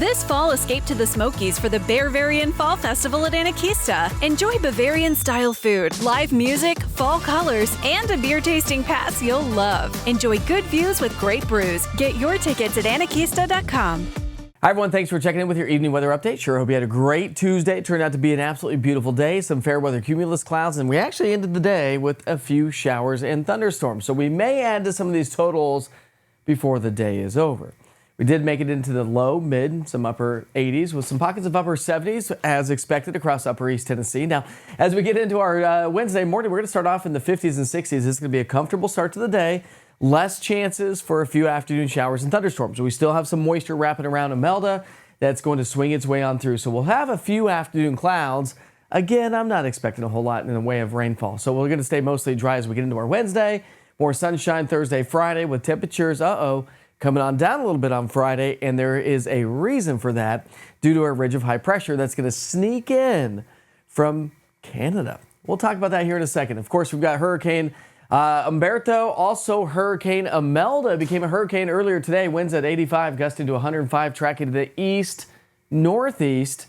This fall, escape to the Smokies for the Bavarian Fall Festival at Anakista. Enjoy Bavarian-style food, live music, fall colors, and a beer tasting pass you'll love. Enjoy good views with great brews. Get your tickets at anakista.com. Hi, everyone. Thanks for checking in with your evening weather update. Sure hope you had a great Tuesday. It turned out to be an absolutely beautiful day. Some fair weather cumulus clouds, and we actually ended the day with a few showers and thunderstorms. So we may add to some of these totals before the day is over. We did make it into the low, mid, some upper 80s with some pockets of upper 70s as expected across upper East Tennessee. Now, as we get into our Wednesday morning, we're going to start off in the 50s and 60s. This is going to be a comfortable start to the day. Less chances for a few afternoon showers and thunderstorms. We still have some moisture wrapping around Imelda that's going to swing its way on through. So we'll have a few afternoon clouds. Again, I'm not expecting a whole lot in the way of rainfall. So we're going to stay mostly dry as we get into our Wednesday. More sunshine Thursday, Friday with temperatures, coming on down a little bit on Friday, and there is a reason for that due to a ridge of high pressure that's going to sneak in from Canada. We'll talk about that here in a second. Of course, we've got Hurricane Umberto, also Hurricane Imelda became a hurricane earlier today. Winds at 85, gusting to 105, tracking to the east-northeast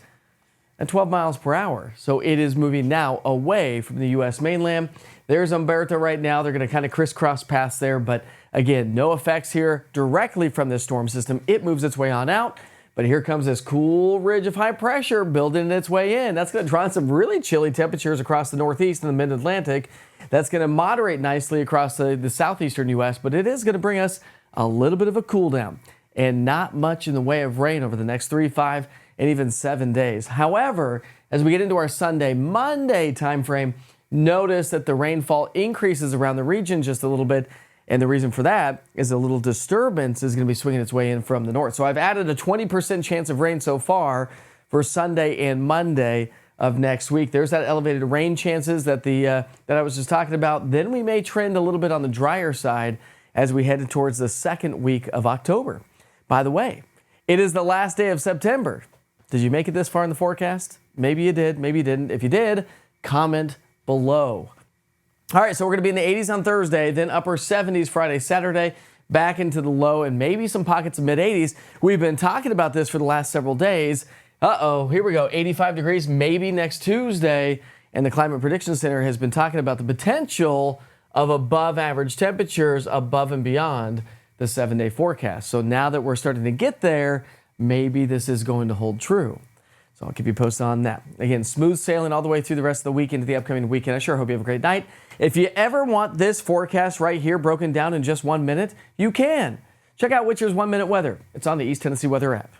at 12 miles per hour. So it is moving now away from the U.S. mainland. There's Umberto right now. They're going to kind of crisscross paths there, but again, no effects here directly from this storm system. It moves its way on out, but here comes this cool ridge of high pressure building its way in. That's going to draw in some really chilly temperatures across the northeast and the mid-Atlantic. That's going to moderate nicely across the southeastern U.S., but it is going to bring us a little bit of a cool down and not much in the way of rain over the next 3, 5, and even 7 days. However, as we get into our Sunday, Monday timeframe, notice that the rainfall increases around the region just a little bit. And the reason for that is a little disturbance is going to be swinging its way in from the north. So I've added a 20% chance of rain so far for Sunday and Monday of next week. There's that elevated rain chances that I was just talking about. Then we may trend a little bit on the drier side as we head towards the second week of October. By the way, it is the last day of September. Did you make it this far in the forecast? Maybe you did, maybe you didn't. If you did, comment below. All right, so we're going to be in the 80s on Thursday, then upper 70s Friday, Saturday, back into the low and maybe some pockets of mid-80s. We've been talking about this for the last several days. Here we go, 85 degrees maybe next Tuesday. And the Climate Prediction Center has been talking about the potential of above average temperatures above and beyond the 7-day forecast. So now that we're starting to get there, maybe this is going to hold true. So I'll keep you posted on that. Again, smooth sailing all the way through the rest of the week into the upcoming weekend. I sure hope you have a great night. If you ever want this forecast right here broken down in just 1 minute, you can. Check out Witcher's 1 Minute Weather. It's on the East Tennessee Weather app.